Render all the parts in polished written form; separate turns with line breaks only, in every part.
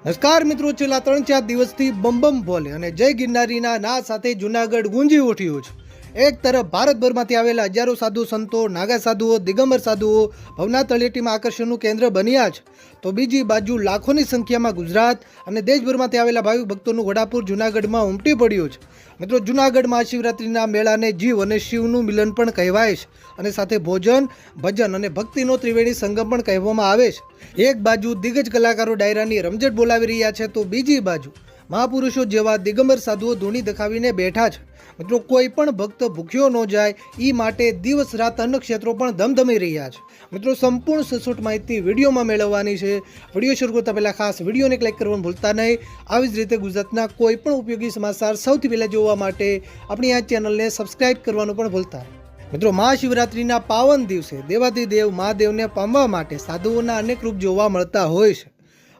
નમસ્કાર મિત્રો, છેલ્લા 3-4 દિવસથી બમ બોલે અને જય ગિરનારીના નાદ સાથે જૂનાગઢ ગુંજી ઉઠ્યું છે. એક તરફ ભારતભરમાંથી આવેલા હજારો સાધુ સંતો, નાગા સાધુઓ, દિગંબર સાધુઓ ભવનાથ તળેટીમાં આકર્ષણનું કેન્દ્ર બન્યા છે, તો બીજી બાજુ લાખોની સંખ્યામાં ગુજરાત અને દેશભરમાંથી આવેલા ભાવિક ભક્તોનું ઘોડાપુર જૂનાગઢમાં ઉમટી પડ્યું છે. મિત્રો, જૂનાગઢમાં શિવરાત્રિના મેળાને જીવ અને શિવનું મિલન પણ કહેવાય છે અને સાથે ભોજન, ભજન અને ભક્તિનો ત્રિવેણી સંગમ પણ કહેવામાં આવે છે. એક બાજુ દિગ્ગજ કલાકારો ડાયરાની રમઝટ બોલાવી રહ્યા છે, તો બીજી બાજુ મહાપુરુષો જેવા દિગંબર સાધુઓ ધૂણી દેખાવીને બેઠા છે. મિત્રો, કોઈ પણ ભક્ત ભૂખ્યો ન જાય એ માટે દિવસ રાત અન્ન ક્ષેત્રો પણ ધમધમી રહ્યા છે. મિત્રો, સંપૂર્ણ સચોટ માહિતી વિડીયોમાં મેળવવાની છે. વિડીયો શરૂ કરતા પહેલાં ખાસ વિડીયોને ક્લિક કરવાનું ભૂલતા નહીં. આવી જ રીતે ગુજરાતના કોઈ પણ ઉપયોગી સમાચાર સૌથી પહેલાં જોવા માટે આપણી આ ચેનલને સબસ્ક્રાઇબ કરવાનું પણ ભૂલતા નહીં. મિત્રો, મહાશિવરાત્રિના પાવન દિવસે દેવાધિદેવ મહાદેવને પામવા માટે સાધુઓના અનેક રૂપ જોવા મળતા હોય છે.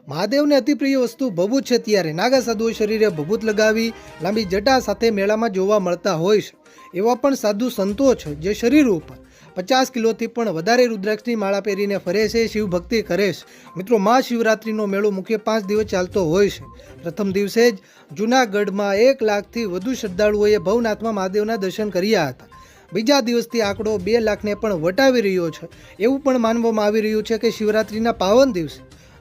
મહાદેવને અતિ પ્રિય વસ્તુ ભભૂત છે, ત્યારે નાગા સાધુઓ શરીરે ભભૂત લગાવી લાંબી જટા સાથે મેળામાં જોવા મળતા હોય છે. એવા પણ સાધુ સંતો છે જે શરીર ઉપર 50 કિલોથી પણ વધારે રુદ્રાક્ષની માળા પહેરીને ફરે છે, શિવ ભક્તિ કરે છે. મિત્રો, મહાશિવરાત્રિનો મેળો મુખ્ય 5 દિવસ ચાલતો હોય છે. પ્રથમ દિવસે જ જૂનાગઢમાં 1 લાખથી વધુ શ્રદ્ધાળુઓએ ભવનાથમાં મહાદેવના દર્શન કર્યા હતા. બીજા દિવસથી આંકડો 2 લાખને પણ વટાવી રહ્યો છે. એવું પણ માનવામાં આવી રહ્યું છે કે શિવરાત્રિના પાવન દિવસે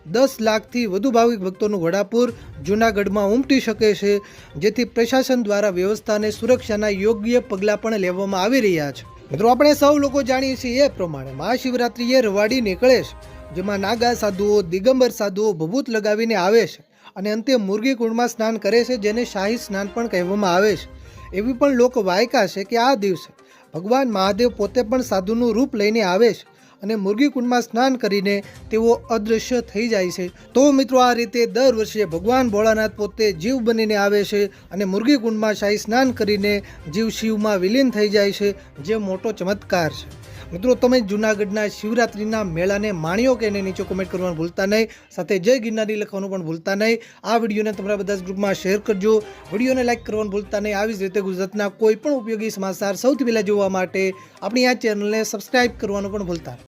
10 લાખથી વધુ ભાવિક ભક્તોનું ઘોડાપુર જૂનાગઢમાં ઉમટી શકે છે, જેથી પ્રશાસન દ્વારા વ્યવસ્થા અને સુરક્ષાના યોગ્ય પગલાં પણ લેવામાં આવી રહ્યા છે. મિત્રો, આપણે સૌ લોકો જાણીએ છીએ એ પ્રમાણે મહાશિવરાત્રિએ રવાડી નીકળે છે, જેમાં નાગા સાધુઓ, દિગંબર સાધુઓ ભભૂત લગાવીને આવે છે અને અંતે મુરગી કુંડમાં સ્નાન કરે છે, જેને શાહી સ્નાન પણ કહેવામાં આવે છે. એવી પણ લોક વાયકા છે કે આ દિવસે ભગવાન મહાદેવ પોતે પણ સાધુનું રૂપ લઈને આવે છે અને મુરગી કુંડમાં સ્નાન કરીને તેઓ અદૃશ્ય થઈ જાય છે. તો મિત્રો, આ રીતે દર વર્ષે ભગવાન ભોળાનાથ પોતે જીવ બનીને આવે છે અને મુરગી કુંડમાં શાહી સ્નાન કરીને જીવ શિવમાં વિલીન થઈ જાય છે, જે મોટો ચમત્કાર છે. મિત્રો, તમે જૂનાગઢના શિવરાત્રિના મેળાને માણ્યો કે એને નીચે કોમેન્ટ કરવાનું ભૂલતા નહીં. સાથે જય ગિરનારી લખવાનું પણ ભૂલતા નહીં. આ વિડીયોને તમારા બધા જ ગ્રુપમાં શેર કરજો. વિડીયોને લાઇક કરવાનું ભૂલતા નહીં. આવી જ રીતે ગુજરાતના કોઈ પણ ઉપયોગી સમાચાર સૌથી પહેલાં જોવા માટે આપણી આ ચેનલને સબસ્ક્રાઇબ કરવાનું પણ ભૂલતા નહીં.